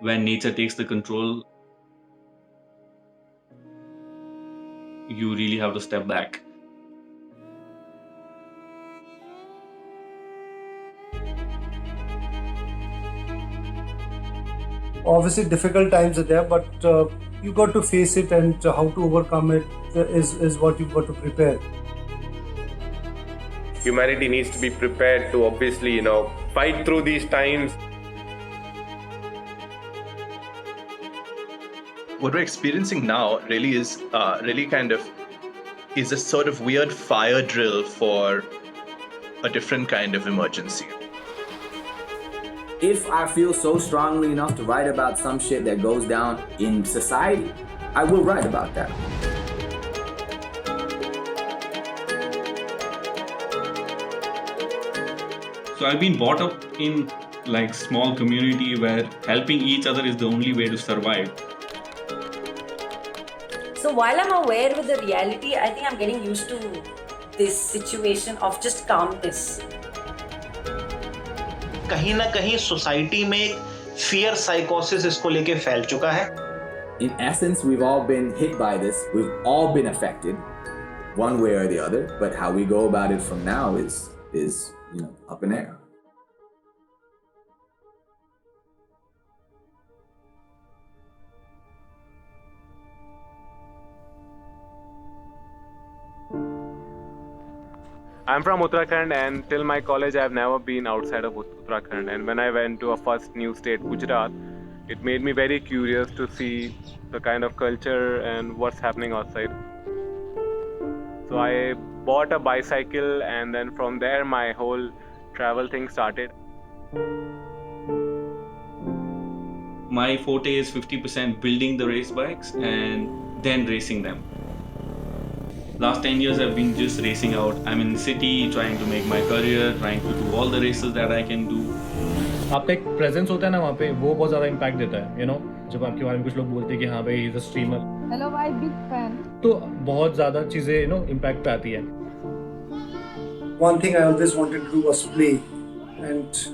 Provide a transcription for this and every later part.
when nature takes the control, you really have to step back. Obviously, difficult times are there, but you got to face it, and how to overcome it is what you've got to prepare. Humanity needs to be prepared to obviously, fight through these times. What we're experiencing now really is is a sort of weird fire drill for a different kind of emergency. If I feel so strongly enough to write about some shit that goes down in society, I will write about that. So I've been brought up in like small community where helping each other is the only way to survive. So while I'm aware with the reality, I think I'm getting used to this situation of just calmness. कहीं ना कहीं society में एक fear साइकोसिस इसको लेके फैल चुका है. In essence, we've all been hit by this. We've all been affected, one way or the other. But how we go about it from now is up in air. I'm from Uttarakhand, and till my college I've never been outside of Uttarakhand. And when I went to a first new state, Gujarat, it made me very curious to see the kind of culture and what's happening outside. So I bought a bicycle, and then from there my whole travel thing started. My forte is 50% building the race bikes and then racing them. Last 10 years I've been just racing out. I'm in the city trying to make my career, trying to do all the races that I can do. आपका एक presence होता है ना वहाँ पे, वो बहुत ज़्यादा इम्पैक्ट देता है, जब आपके बारे में कुछ लोग बोलते हैं कि हाँ भाई he is a streamer. Hello भाई, बिग फैन. तो बहुत ज़्यादा चीज़ें इम्पैक्ट पे आती है. One thing I always wanted to do was play, and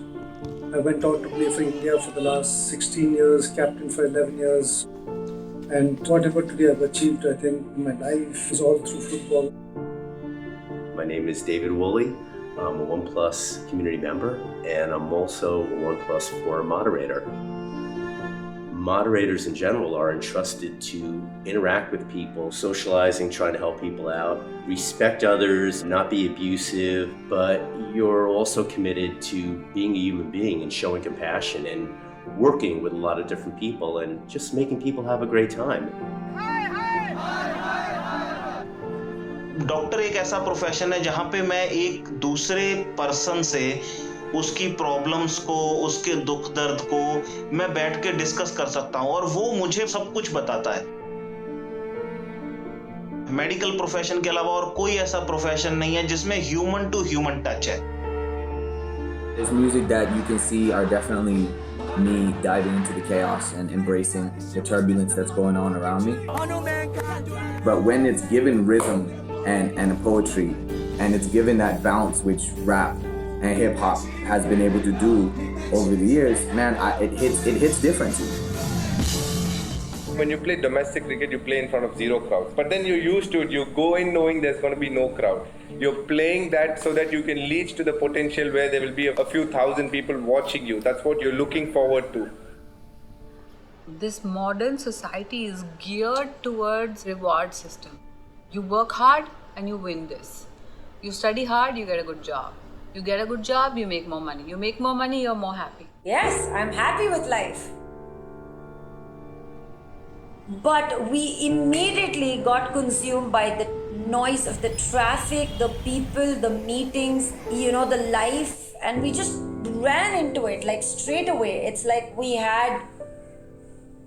I went out to play for India for the last 16 years, captain for 11 years. And whatever today I've achieved, I think my life is all through football. My name is David Woolley. I'm a OnePlus community member, and I'm also a OnePlus forum moderator. Moderators in general are entrusted to interact with people, socializing, trying to help people out, respect others, not be abusive, but you're also committed to being a human being and showing compassion and working with a lot of different people and just making people have a great time. Doctor एक ऐसा profession है जहाँ पे मैं एक दूसरे person से उसकी प्रॉब्लम्स को, उसके दुख दर्द को मैं बैठ के डिस्कस कर सकता हूँ और वो मुझे सब कुछ बताता है. मेडिकल प्रोफेशन के अलावा और कोई ऐसा प्रोफेशन नहीं है जिसमें ह्यूमन टू ह्यूमन टच है. There's music that you can see are definitely me diving into the chaos and embracing the turbulence that's going on around me. But when it's given rhythm and a poetry, and it's given that bounce which rap and hip hop has been able to do over the years, man, it hits different to me. When you play domestic cricket, you play in front of zero crowd. But then you're used to it. You go in knowing there's going to be no crowd. You're playing that so that you can reach to the potential where there will be a few thousand people watching you. That's what you're looking forward to. This modern society is geared towards reward system. You work hard and you win this. You study hard, you get a good job. You get a good job, you make more money. You make more money, you're more happy. Yes, I'm happy with life. But we immediately got consumed by the noise of the traffic, the people, the meetings, the life, and we just ran into it like straight away. It's like we had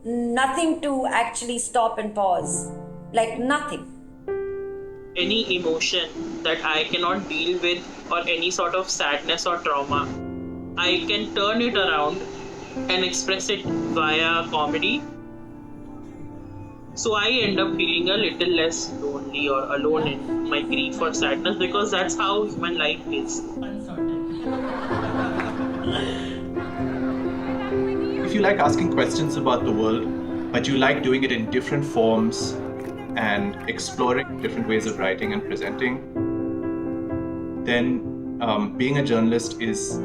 nothing to actually stop and pause, like nothing. Any emotion that I cannot deal with or any sort of sadness or trauma, I can turn it around and express it via comedy. So I end up feeling a little less lonely or alone in my grief or sadness because that's how human life is. If you like asking questions about the world, but you like doing it in different forms and exploring different ways of writing and presenting, then being a journalist is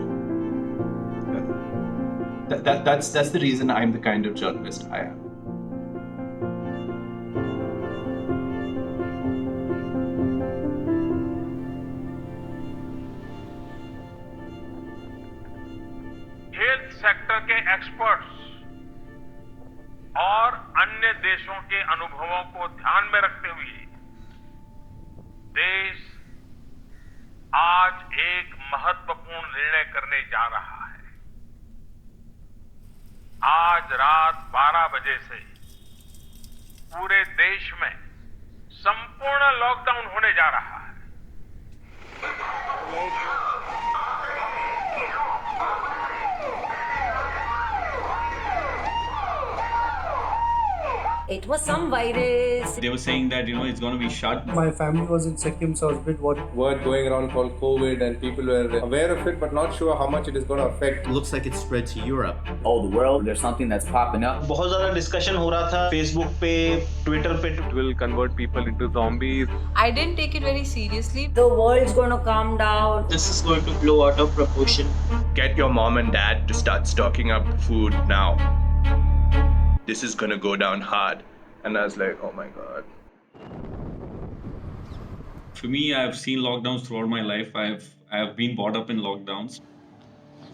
that's the reason I'm the kind of journalist I am. Health sector के experts और अन्य देशों के अनुभवों को ध्यान में रखते हुए देश आज एक महत्वपूर्ण निर्णय करने जा रहा है। आज रात 12 बजे से पूरे देश में संपूर्ण लॉकडाउन होने जा रहा है। It was some virus. They were saying that, it's going to be shut. My family was in Sikkim, so I was a bit what word going around called COVID, and people were aware of it, but not sure how much it is going to affect. Looks like it's spread to Europe. Oh, the world, there's something that's popping up. बहुत ज़्यादा discussion हो रहा था Facebook पे, Twitter पे. It will convert people into zombies. I didn't take it very seriously. The world's going to calm down. This is going to blow out of proportion. Get your mom and dad to start stocking up food now. This is gonna go down hard. And I was like, oh my God. For me, I've seen lockdowns throughout my life. I've been brought up in lockdowns.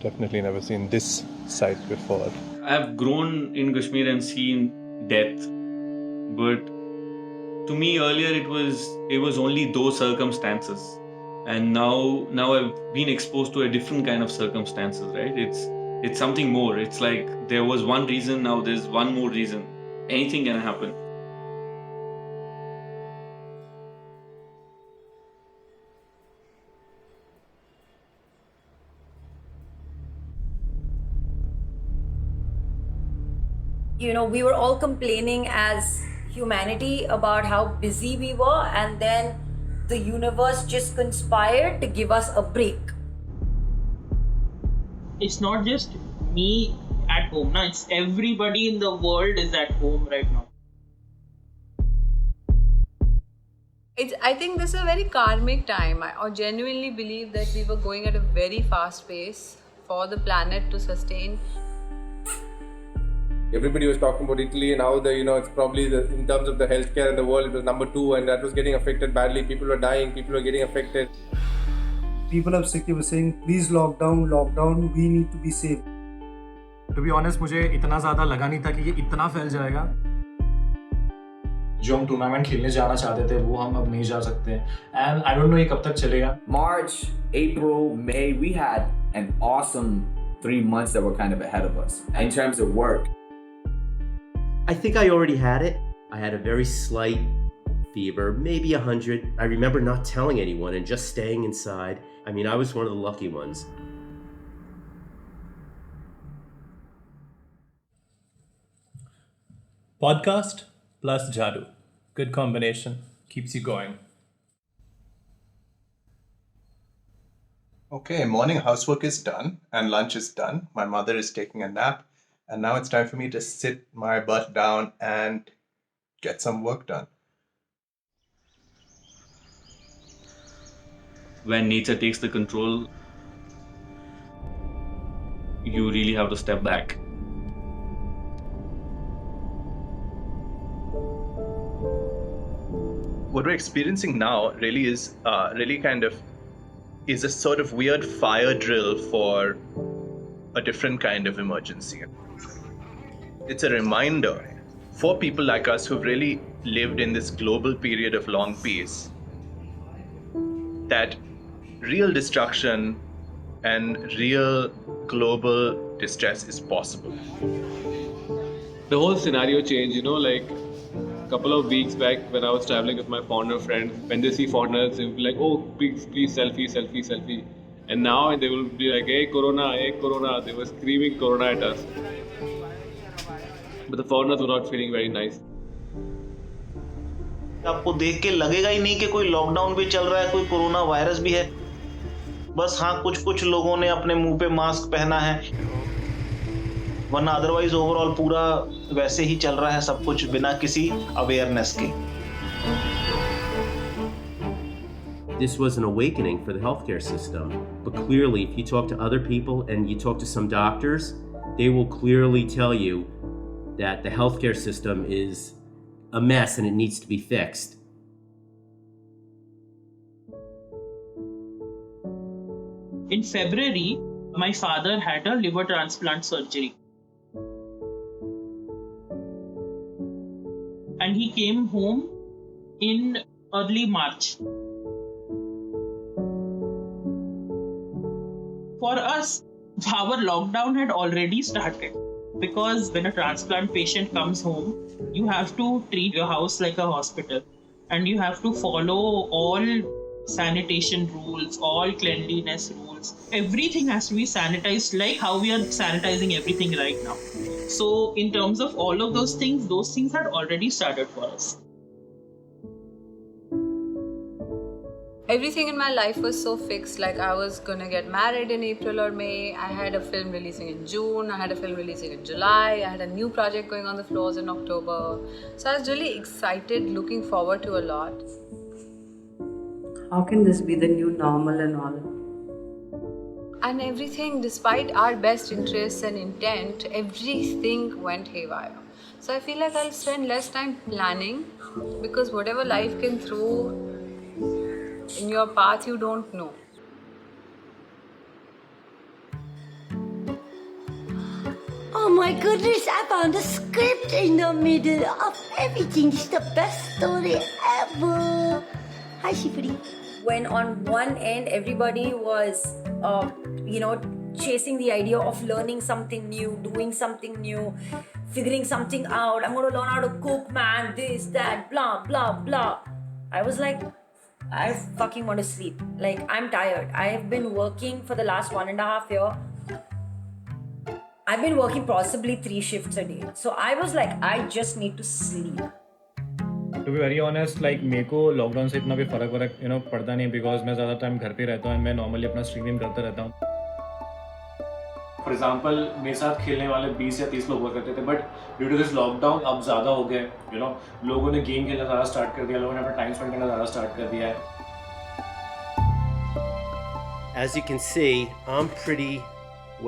Definitely never seen this sight before. I've grown in Kashmir and seen death. But to me earlier it was only those circumstances. And now I've been exposed to a different kind of circumstances, right? It's something more. It's like there was one reason, now there's one more reason. Anything can happen. We were all complaining as humanity about how busy we were, and then the universe just conspired to give us a break. It's not just me at home, no, it's everybody in the world is at home right now. I think this is a very karmic time. I genuinely believe that we were going at a very fast pace for the planet to sustain. Everybody was talking about Italy and how it's probably in terms of the healthcare in the world, it was number 2, and that was getting affected badly. People were dying, people were getting affected. people of Sikkim were saying, please lock down, we need to be safe. To be honest, मुझे इतना ज़्यादा लगा नहीं था कि ये इतना फैल जाएगा। जो हम टूर्नामेंट खेलने जाना चाहते थे वो हम अब नहीं जा सकते and I don't know ये कब तक चलेगा। March, April, May, we had an awesome 3 months that were kind of ahead of us in terms of work. I think I already had it. I had a very slight fever, maybe 100. I remember not telling anyone and just staying inside. I mean, I was one of the lucky ones. Podcast plus Jadu. Good combination. Keeps you going. Okay, morning housework is done and lunch is done. My mother is taking a nap, and now it's time for me to sit my butt down and get some work done. When nature takes the control, you really have to step back. What we're experiencing now really is a sort of weird fire drill for a different kind of emergency. It's a reminder for people like us who've really lived in this global period of long peace that real destruction and real global distress is possible. The whole scenario changed, like a couple of weeks back when I was traveling with my foreigner friends, when they see foreigners, they will be like, oh, please, selfie. And now they will be like, hey, Corona. They were screaming Corona at us. But the foreigners were not feeling very nice. आपको देख के लगेगा ही नहीं कि कोई lockdown भी चल रहा है, कोई कोरोना वायरस भी है। बस हाँ, कुछ लोगों ने अपने मुंह पे मास्क पहना है। वरना अदरवाइज ओवरऑल पूरा वैसे ही चल रहा है सब कुछ बिना किसी अवेयरनेस के। This was an awakening for the healthcare system. But clearly, if you talk to other people and you talk to some doctors, they will clearly tell you that the healthcare system is a mess and it needs to be fixed. In February, my father had a liver transplant surgery. And he came home in early March. For us, our lockdown had already started, because when a transplant patient comes home, you have to treat your house like a hospital, and you have to follow all sanitation rules, all cleanliness rules. Everything has to be sanitized like how we are sanitizing everything right now. So in terms of all of those things had already started for us. Everything in my life was so fixed. Like, I was gonna get married in April or May. I had a film releasing in June. I had a film releasing in July. I had a new project going on the floors in October. So I was really excited, looking forward to a lot. How can this be the new normal and all? And everything, despite our best interests and intent, everything went haywire. So I feel like I'll spend less time planning, because whatever life can throw in your path, you don't know. Oh my goodness, I found a script in the middle of everything. It's the best story ever. Hi, Shifri. When on one end everybody was chasing the idea of learning something new, doing something new, figuring something out. I'm going to learn how to cook, man, this, that, blah, blah, blah. I was like, I fucking want to sleep. Like, I'm tired. I have been working for the last 1.5 years. I've been working possibly 3 shifts a day. So I was like, I just need to sleep. To be very honest, like, मेरे को lockdown से इतना भी फर्क पड़ता नहीं, because मैं ज़्यादा टाइम घर पे रहता हूँ और मैं नॉर्मली अपना स्ट्रीमिंग करता रहता हूँ. फॉर एग्जाम्पल, मेरे साथ खेलने वाले 20 या 30 लोग हुआ करते थे, but due to this lockdown अब ज़्यादा हो गए. लोगों ने गेम खेलना ज़्यादा स्टार्ट कर दिया, लोगों ने अपना टाइम स्पेंड करना ज़्यादा स्टार्ट कर दिया है. As you can see, I'm pretty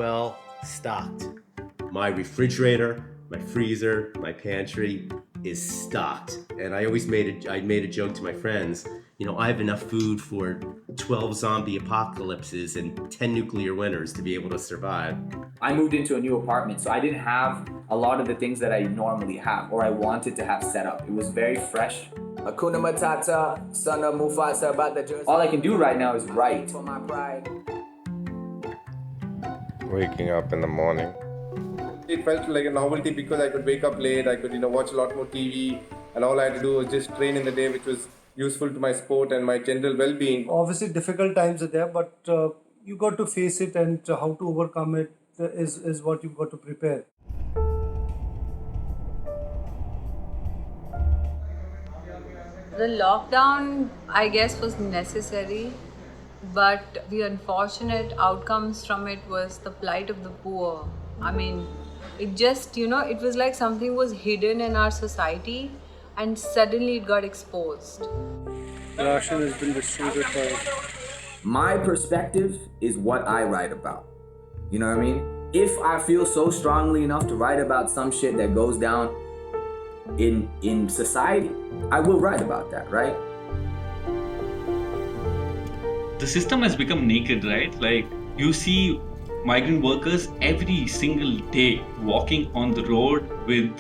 well stocked. My refrigerator, my freezer, my pantry is stocked. And I always made a joke to my friends, I have enough food for 12 zombie apocalypses and 10 nuclear winters to be able to survive. I moved into a new apartment, so I didn't have a lot of the things that I normally have or I wanted to have set up. It was very fresh. Hakuna Matata, son of Mufasa, about the jersey. All I can do right now is write. For my pride. Waking up in the morning. It felt like a novelty because I could wake up late, I could watch a lot more TV, and all I had to do was just train in the day, which was useful to my sport and my general well-being. Obviously difficult times are there, but you got to face it, and how to overcome it is what you've got to prepare. The lockdown, I guess, was necessary, but the unfortunate outcomes from it was the plight of the poor. I mean, it just, it was like something was hidden in our society and suddenly it got exposed. Ration has been distributed by... My perspective is what I write about. You know what I mean? If I feel so strongly enough to write about some shit that goes down in society, I will write about that, right? The system has become naked, right? Like, you see migrant workers every single day walking on the road with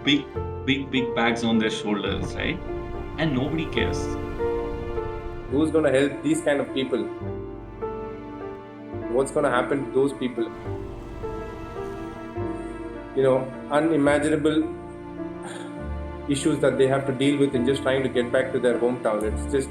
big bags on their shoulders, right? And nobody cares. Who's going to help these kind of people? What's going to happen to those people? Unimaginable issues that they have to deal with in just trying to get back to their hometown. It's just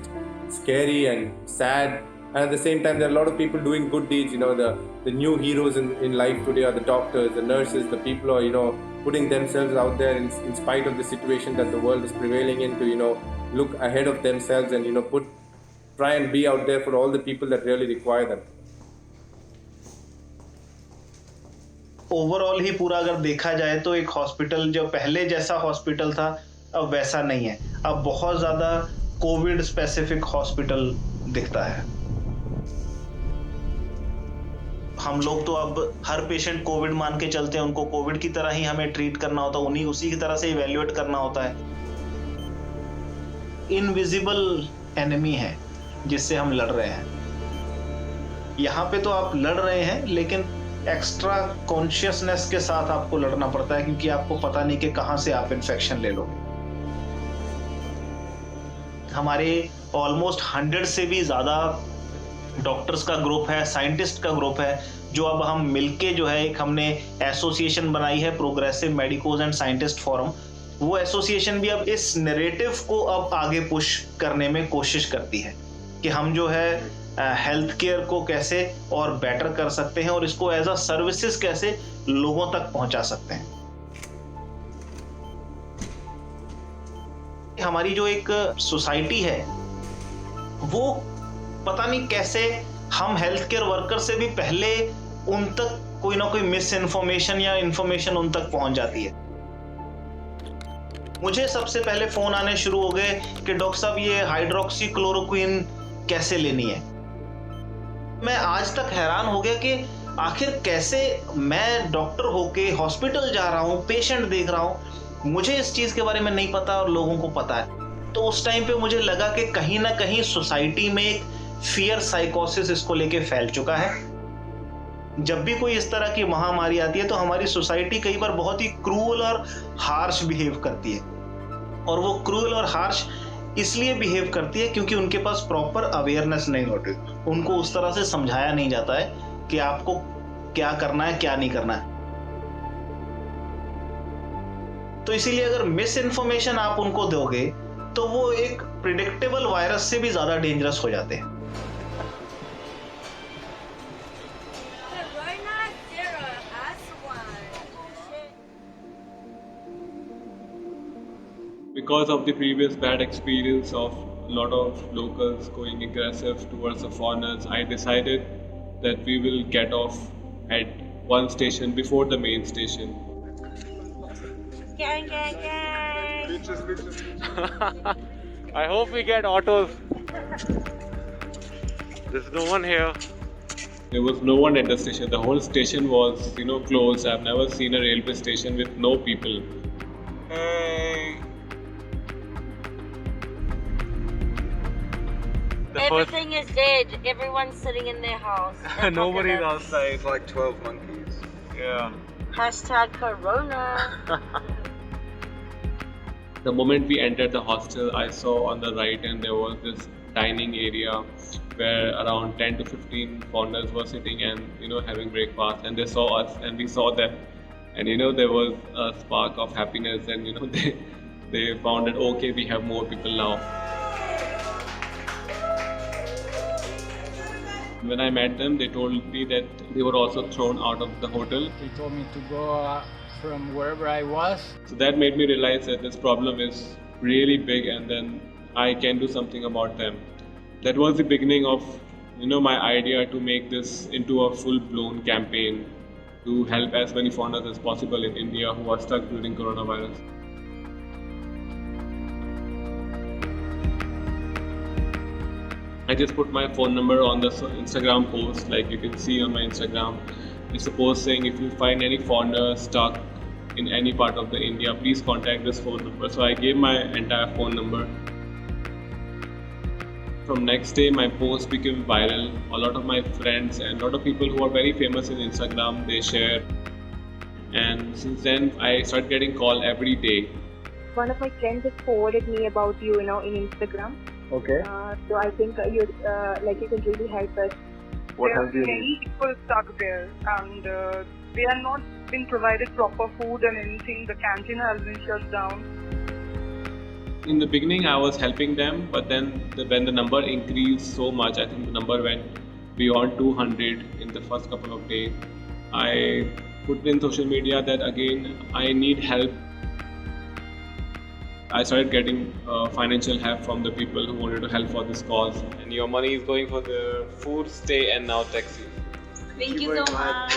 scary and sad. And at the same time, there are a lot of people doing good deeds. The new heroes in life today are the doctors, the nurses, the people who are, putting themselves out there in spite of the situation that the world is prevailing in to, look ahead of themselves and, try and be out there for all the people that really require them. Overall ही पूरा अगर देखा जाए तो एक hospital जो पहले जैसा हॉस्पिटल था अब वैसा नहीं है। अब बहुत ज़्यादा कोविड स्पेसिफिक हॉस्पिटल दिखता है। हम लोग तो अब हर पेशेंट कोविड मान के चलते हैं, उनको कोविड की तरह ही हमें ट्रीट करना होता है, उन्हीं उसी की तरह से इवैल्यूएट करना होता है। इनविजिबल एनिमी है जिससे हम लड़ रहे हैं। यहाँ पे तो आप लड़ रहे हैं लेकिन एक्स्ट्रा कॉन्शियसनेस के साथ आपको लड़ना पड़ता है, क्योंकि आपको पता नहीं कि कहाँ से आप इन्फेक्शन ले लोगे। हमारे ऑलमोस्ट 100 से भी ज़्यादा डॉक्टर्स का ग्रुप है, साइंटिस्ट का ग्रुप है, जो अब हम मिलके जो है एक हमने एसोसिएशन बनाई है, progressive medicos and scientist forum. वो एसोसिएशन भी अब इस नैरेटिव को अब आगे पुश करने में कोशिश करती है कि हम जो है हेल्थ केयर को कैसे और बेटर कर सकते हैं और इसको एज अ सर्विसेज कैसे लोगों तक पहुंचा सकते हैं। हमारी जो एक सोसाइटी है वो पता नहीं कैसे हम हेल्थ केयर वर्कर से भी पहले उन तक कोई ना कोई मिस इन्फॉर्मेशन या इंफॉर्मेशन उन तक पहुंच जाती है। मुझे सबसे पहले फोन आने शुरू हो गए कि डॉक्टर साहब ये हाइड्रोक्सी क्लोरोक्विन कैसे लेनी है। मैं आज तक हैरान हो गया कि आखिर कैसे मैं डॉक्टर होके हॉस्पिटल जा रहा हूँ, पेशेंट देख रहा हूँ, मुझे इस चीज के बारे में नहीं पता और लोगों को पता है। तो उस टाइम पे मुझे लगा कि कहीं ना कहीं सोसाइटी में एक फियर साइकोसिस इसको लेके फैल चुका है। जब भी कोई इस तरह की महामारी आती है तो हमारी सोसाइटी कई बार बहुत ही क्रूअल और हार्श बिहेव करती है, और वो क्रूअल और हार्श इसलिए बिहेव करती है क्योंकि उनके पास प्रॉपर अवेयरनेस नहीं होती। उनको उस तरह से समझाया नहीं जाता है कि आपको क्या करना है क्या नहीं करना है। तो इसीलिए अगर मिस इन्फॉर्मेशन आप उनको दोगे तो वो एक प्रिडिक्टेबल वायरस से भी ज्यादा डेंजरस हो जाते हैं। Because of the previous bad experience of a lot of locals going aggressive towards the foreigners, I decided that we will get off at one station before the main station. Gang, gang, gang. I hope we get autos. There's no one here. There was no one at the station. The whole station was, closed. I've never seen a railway station with no people. Hey. Everything is dead. Everyone's sitting in their house. Nobody's outside. It's like 12 monkeys. Yeah. Hashtag Corona. The moment we entered the hostel, I saw on the right hand there was this dining area where around 10 to 15 foreigners were sitting and having breakfast, and they saw us and we saw them, and there was a spark of happiness, and they found that okay, we have more people now. When I met them, they told me that they were also thrown out of the hotel. They told me to go from wherever I was. So that made me realize that this problem is really big and then I can do something about them. That was the beginning of my idea to make this into a full-blown campaign to help as many foreigners as possible in India who are stuck during coronavirus. I just put my phone number on the Instagram post, like you can see on my Instagram. It's a post saying if you find any foreigner stuck in any part of the India, please contact this phone number. So I gave my entire phone number. From next day, my post became viral. A lot of my friends and a lot of people who are very famous in Instagram, they share. And since then, I started getting call every day. One of my friends has forwarded me about you, in Instagram. Okay. So I think you can really help us. What there have you are many people stuck there, and they are not being provided proper food and anything. The canteen has been shut down. In the beginning, I was helping them, but then when the number increased so much, I think the number went beyond 200 in the first couple of days. I put in social media that again, I need help. I started getting financial help from the people who wanted to help for this cause. And your money is going for the food, stay, and now taxi. Thank you so much.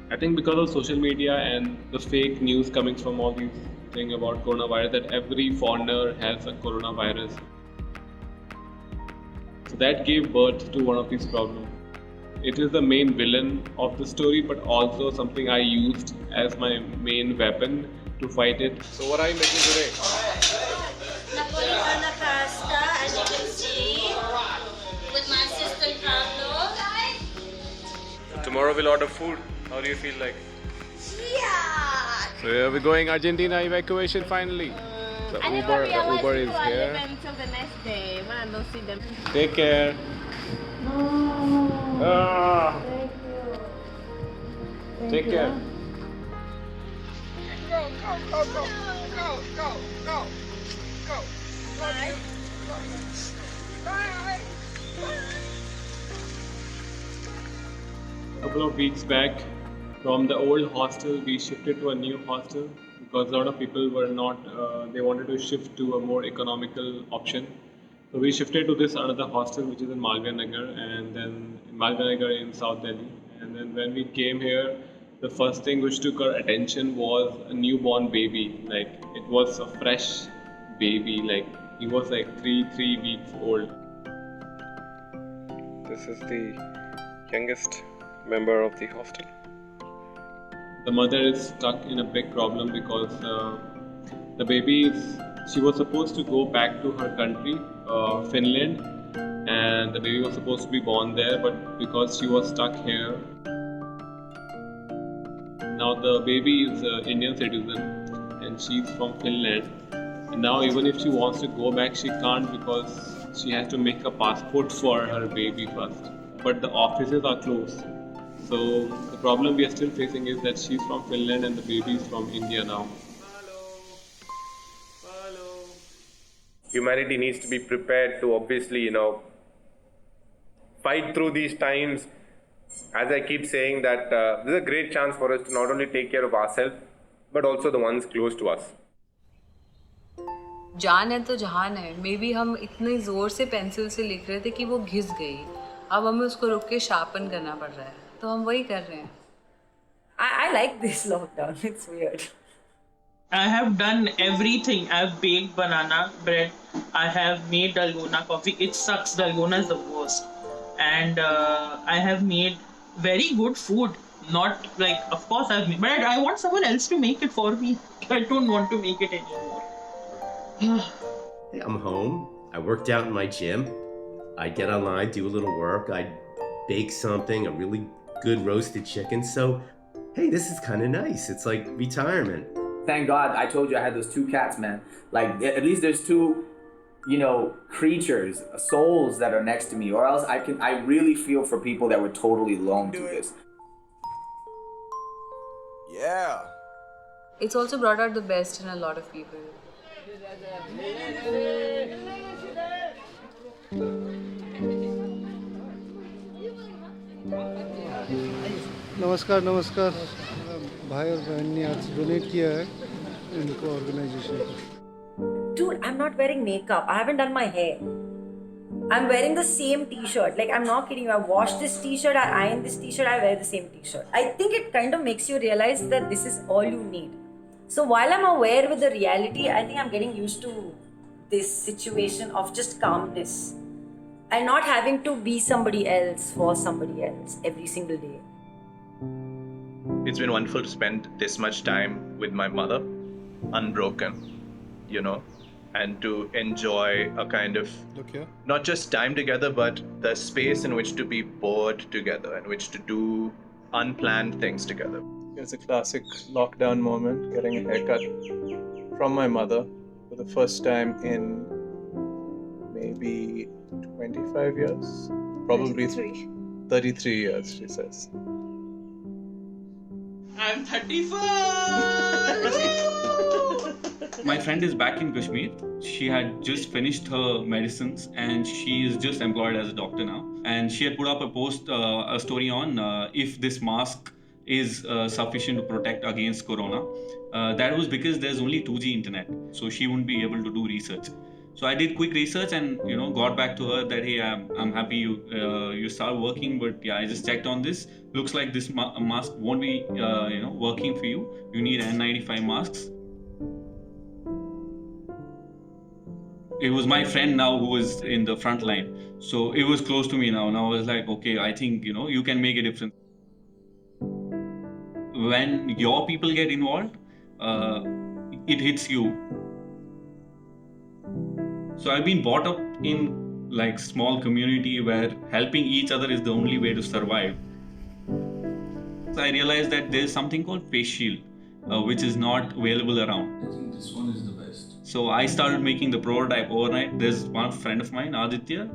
I think because of social media and the fake news coming from all these things about coronavirus, that every foreigner has a coronavirus. So that gave birth to one of these problems. It is the main villain of the story, but also something I used as my main weapon to fight it. So what are you making today? Napolitana pasta, as you can see, with my sister Carlo. Tomorrow we'll order food. How do you feel like? Yeah! So here we're going Argentina evacuation finally. The Uber is here. Until the next day when I don't see them. Take care. Ah. Take care. Go, go, go, go, go, go, go, go. Bye. Bye. A couple of weeks back, from the old hostel, we shifted to a new hostel because a lot of people were not, they wanted to shift to a more economical option. So we shifted to this another hostel which is in Malviya Nagar, and then in Malviya Nagar in South Delhi. And then when we came here, the first thing which took our attention was a newborn baby. Like it was a fresh baby, like he was like three weeks old. This is the youngest member of the hostel. The mother is stuck in a big problem because the baby she was supposed to go back to her country, Finland, and the baby was supposed to be born there, but because she was stuck here, now the baby is an Indian citizen and she's from Finland, and now even if she wants to go back, she can't because she has to make a passport for her baby first, but the offices are closed. So the problem we are still facing is that she's from Finland and the baby is from India now. Humanity needs to be prepared to obviously, fight through these times. As I keep saying that this is a great chance for us to not only take care of ourselves, but also the ones close to us. जान है तो जहान है. May be हम इतने ज़ोर से pencil से लिख रहे थे कि वो घिस गई. अब हमें उसको रुक के शार्पन करना पड़ रहा है. तो हम वही कर रहे हैं. I like this lockdown. It's weird. I have done everything. I have baked banana bread. I have made dalgona coffee. It sucks. Dalgona is the worst. And I have made very good food. Not like, of course I've made, but I want someone else to make it for me. I don't want to make it anymore. I'm home. I worked out in my gym. I'd get online, do a little work. I'd bake something, a really good roasted chicken. So, hey, this is kind of nice. It's like retirement. Thank God I told you I had those two cats, man. Like, at least there's two, creatures, souls that are next to me. Or else I really feel for people that were totally alone through this. Yeah. It's also brought out the best in a lot of people. नमस्कार भाई और बहन ने आज donate किया है इनको organisation को. Dude, I'm not wearing makeup. I haven't done my hair. I'm wearing the same t-shirt. Like, I'm not kidding you. I wash this t-shirt, I iron this t-shirt, I wear the same t-shirt. I think it kind of makes you realize that this is all you need. So while I'm aware with the reality, I think I'm getting used to this situation of just calmness and not having to be somebody else for somebody else every single day. It's been wonderful to spend this much time with my mother, unbroken, and to enjoy a kind of not just time together, but the space in which to be bored together, in which to do unplanned things together. It's a classic lockdown moment, getting a haircut from my mother for the first time in maybe 25 years, probably 33 years, she says. I'm 34! My friend is back in Kashmir. She had just finished her medicines and she is just employed as a doctor now. And she had put up a story on if this mask is sufficient to protect against corona. That was because there's only 2G internet, so she wouldn't be able to do research. So I did quick research and got back to her that hey, I'm happy you start working, but yeah, I just checked on this. Looks like this mask won't be working for you. You need N95 masks. It was my friend now who was in the front line, so it was close to me now. Now I was like, okay, I think you can make a difference. When your people get involved, it hits you. So I've been brought up in like small community where helping each other is the only way to survive. So I realized that there's something called face shield, which is not available around. I think this one is the best. So I started making the prototype overnight. There's one friend of mine, Aditya.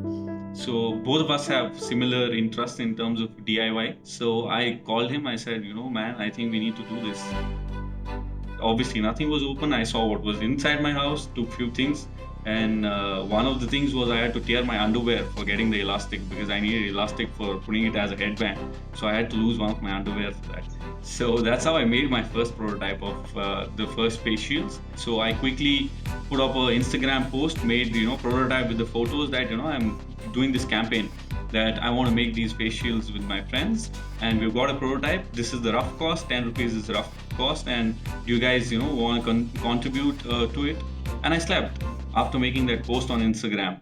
So both of us have similar interests in terms of DIY. So I called him. I said, man, I think we need to do this. Obviously, nothing was open. I saw what was inside my house, took few things. And one of the things was I had to tear my underwear for getting the elastic because I needed elastic for putting it as a headband. So I had to lose one of my underwear for that. So that's how I made my first prototype of the first face shields. So I quickly put up an Instagram post, made prototype with the photos that I'm doing this campaign that I want to make these face shields with my friends, and we've got a prototype. This is the rough cost, 10 rupees is the rough cost, and you guys want to contribute to it. And I slept after making that post on Instagram.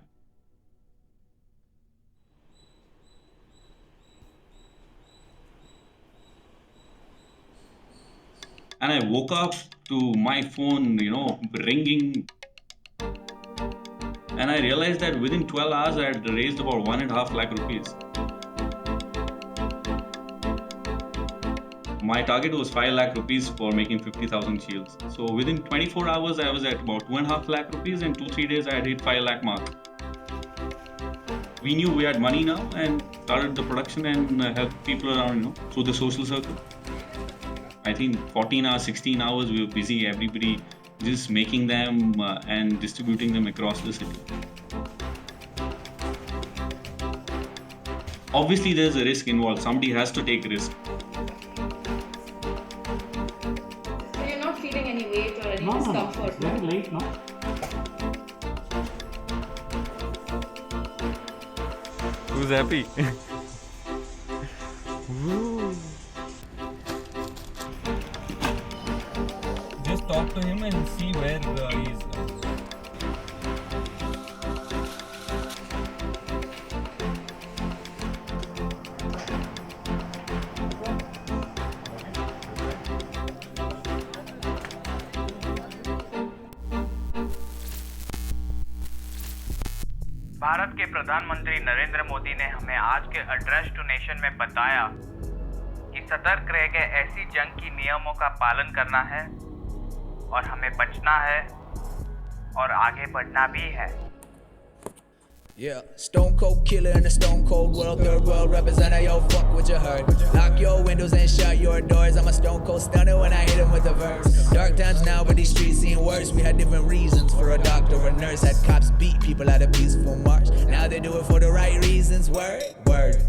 And I woke up to my phone, ringing. And I realized that within 12 hours, I had raised about 1.5 lakh rupees. My target was 5 lakh rupees for making 50,000 shields. So within 24 hours, I was at about 2.5 lakh rupees. In 2-3 days, I had hit 5 lakh mark. We knew we had money now and started the production and helped people around, through the social circle. I think 14 hours, 16 hours, we were busy, everybody just making them and distributing them across the city. Obviously, there's a risk involved. Somebody has to take risk. So you're not feeling any weight or any discomfort? It's very late, no? Who's happy? Woo. Just talk to him and see where he is. Bharat के प्रधानमंत्री नरेंद्र मोदी ने हमें आज के address to nation में बताया कि सतर्क रह के ऐसी जंग की नियमों का पालन करना है और हमें बचना है और आगे बढ़ना भी है. Yeah, stone cold killer in a stone cold world, third world representative, yo, fuck what you heard. Lock your windows and shut your doors. I'm a stone cold stunner when I hit him with a verse. Dark times now, but these streets seem worse. We had different reasons for a doctor or a nurse. Had cops beat people at a peaceful march. Now they do it for the right reasons. Word, word.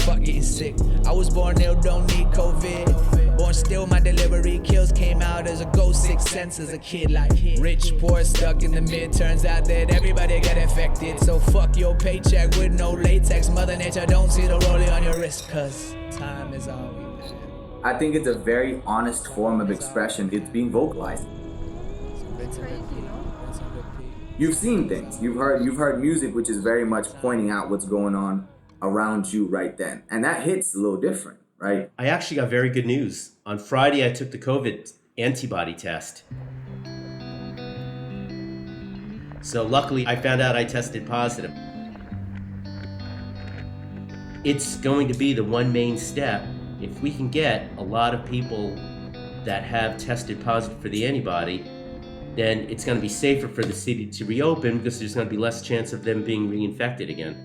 Fuck getting sick. I was born ill, don't need COVID. Born still, my delivery kills came out as a ghost, 6 sense as a kid. Like rich, poor, stuck in the mid. Turns out that everybody got affected. So fuck your paycheck with no latex. Mother Nature don't see the rollie on your wrist, cause time is all we have. I think it's a very honest form of expression. It's being vocalized. You've seen things. You've heard music which is very much pointing out what's going on around you right then. And that hits a little different, right? I actually got very good news. On Friday, I took the COVID antibody test. So luckily, I found out I tested positive. It's going to be the one main step. If we can get a lot of people that have tested positive for the antibody, then it's going to be safer for the city to reopen because there's going to be less chance of them being reinfected again.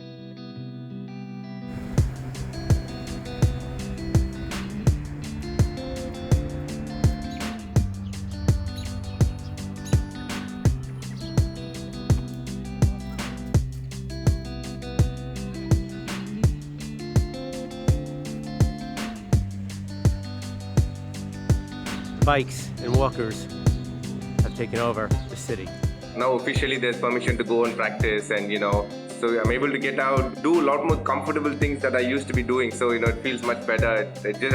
Bikes and walkers have taken over the city. Now officially there's permission to go and practice, and so I'm able to get out, do a lot more comfortable things that I used to be doing. So it feels much better.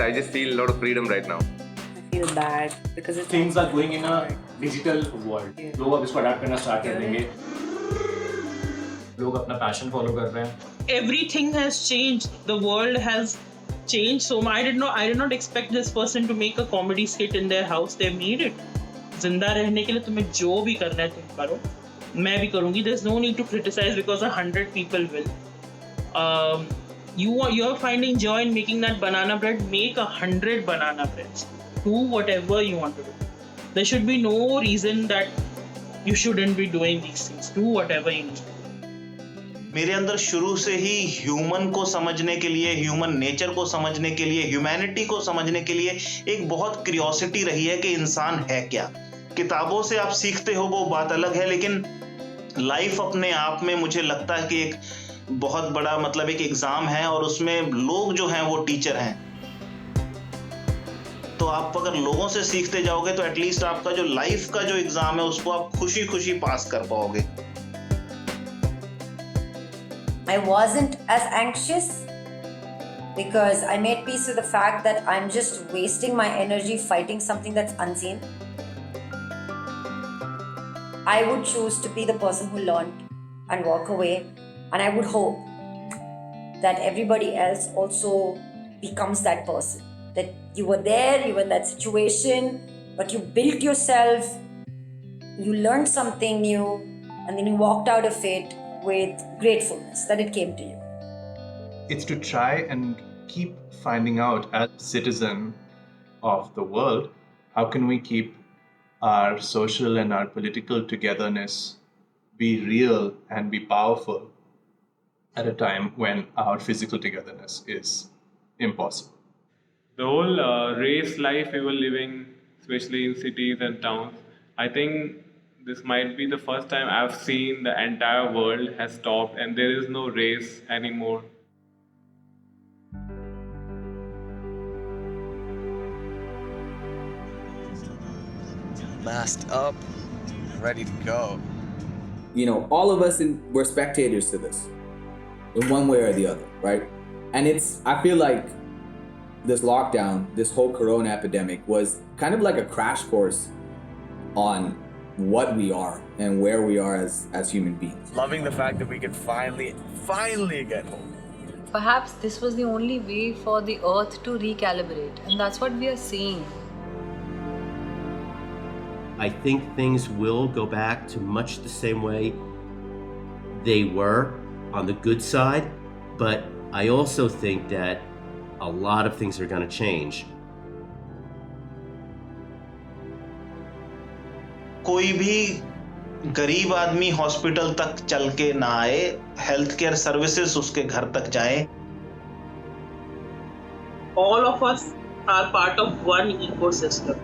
I just feel a lot of freedom right now. I feel bad because things are going in a digital world. लोग अब इसको adapt करना start कर देंगे. लोग अपना passion follow कर रहे हैं. Everything has changed. The world has changed so much. I did not expect this person to make a comedy skit in their house. They made it. जिंदा रहने के लिए तुम्हें जो भी करना है तुम करो. मैं भी करूँगी. There's no need to criticize because 100 people will. You're finding joy in making that banana bread. Make 100 banana breads. Do whatever you want to do. There should be no reason that you shouldn't be doing these things. Do whatever you need. मेरे अंदर शुरू से ही human को समझने के लिए, human nature को समझने के लिए, ह्यूमैनिटी को समझने के लिए एक बहुत क्यूरियोसिटी रही है कि इंसान है क्या. किताबों से आप सीखते हो वो बात अलग है, लेकिन लाइफ अपने आप में मुझे लगता है कि एक बहुत बड़ा एक एग्जाम है और उसमें लोग जो हैं वो टीचर हैं. तो आप अगर लोगों से सीखते जाओगे तो एटलीस्ट आपका जो लाइफ का जो एग्जाम है उसको आप खुशी खुशी पास कर पाओगे. I wasn't as anxious because I made peace with the fact that I'm just wasting my energy fighting something that's unseen. I would choose to be the person who learned and walk away, and I would hope that everybody else also becomes that person. That you were there, you were in that situation, but you built yourself, you learned something new, and then you walked out of it with gratefulness that it came to you. It's to try and keep finding out, as a citizen of the world, how can we keep our social and our political togetherness be real and be powerful at a time when our physical togetherness is impossible. The whole race life we were living, especially in cities and towns, I think this might be the first time I've seen the entire world has stopped and there is no race anymore. Masked up, ready to go. All of us we're spectators to this in one way or the other, right? And I feel like this lockdown, this whole corona epidemic was kind of like a crash course on what we are and where we are as human beings. Loving the fact that we could finally get home. Perhaps this was the only way for the earth to recalibrate, and that's what we are seeing. I think things will go back to much the same way they were on the good side, but I also think that a lot of things are going to change. कोई भी गरीब आदमी hospital तक चल के ना आए, health care services उसके घर तक जाए. All of us are part of one ecosystem,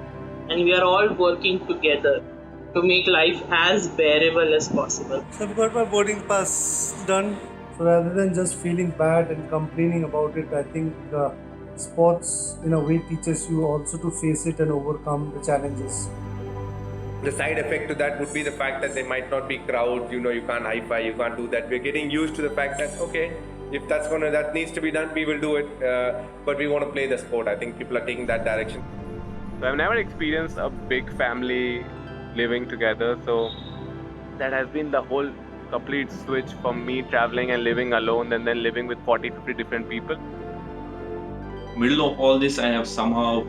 and we are all working together to make life as bearable as possible. So I've got my boarding pass done. So rather than just feeling bad and complaining about it, I think sports in a way teaches you also to face it and overcome the challenges. The side effect to that would be the fact that there might not be crowds, you can't hi-fi, you can't do that. We're getting used to the fact that, okay, if that needs to be done, we will do it. But we want to play the sport. I think people are taking that direction. So I've never experienced a big family living together. So that has been the whole complete switch from me traveling and living alone and then living with 40-50 different people. Middle of all this, I have somehow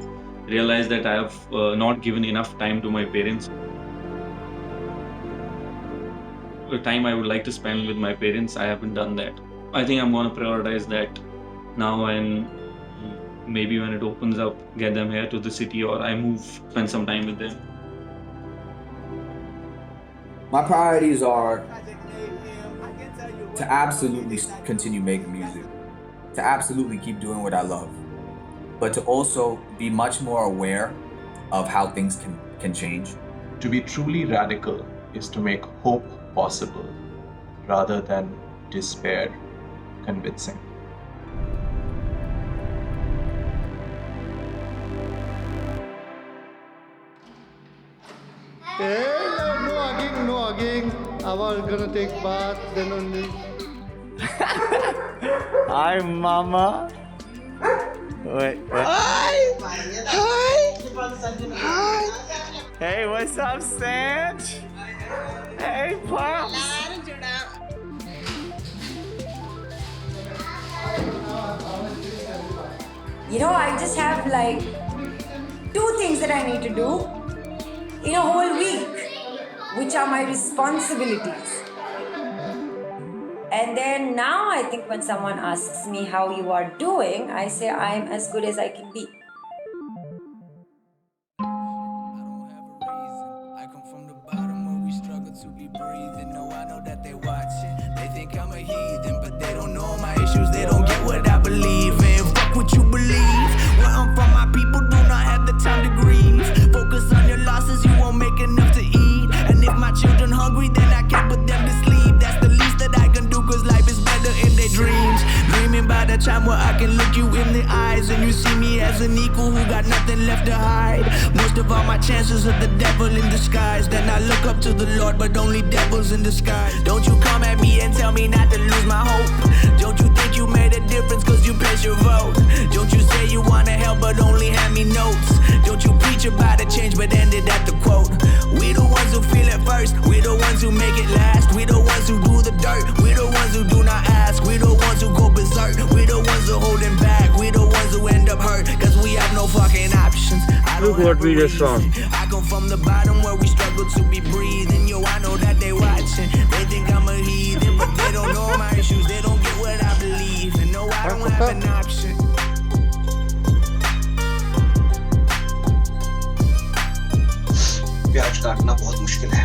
realized that I have not given enough time to my parents. The time I would like to spend with my parents, I haven't done that. I think I'm going to prioritize that now, and maybe when it opens up, get them here to the city, or I move, spend some time with them. My priorities are to absolutely continue making music, to absolutely keep doing what I love, but to also be much more aware of how things can change. To be truly radical is to make hope possible rather than despair convincing. No jogging, our gonna take bath, then only. Hi, Mama. Wait. Hi. Hey, what's up, Sanj? Hey, Pops. You know, I just have like 2 things that I need to do in a whole week, which are my responsibilities. And then now I think when someone asks me how you are doing, I say I'm as good as I can be. They think I'm a heathen, but they don't know my issues. They don't get what I believe in. Fuck what you believe. Where I'm from, my people do not have the time to grieve. Focus on your losses, you won't make enough to eat. And if my children hungry, then I can't put them to sleep. That's the least that I can do, cause life is better in their dreams. Dreaming by the time where I can look you in the eyes and you see me as an equal who got nothing left to hide. Most of all my chances are the devil in disguise. Then I look up to the Lord, but only devils in disguise. Don't you come at me and tell me not to lose my hope. Don't you think you made a difference cause you placed your vote? Don't you say you wanna help but only hand me notes? Don't you preach about a change but ended at the quote? We the ones who feel it first, we the ones who make it last. We the ones who do the dirt, we the ones who do not ask. We the ones who go berserk, we the ones who holding back. We the ones who end up hurt cause we have no fucking options. Look what we just saw. I come from the bottom where we struggle to be breathing. Yo, I know that they watching. They think I'm a heathen, but they don't know my issues. They don't get what I believe. And no, I don't have an option. प्याज काटना बहुत मुश्किल है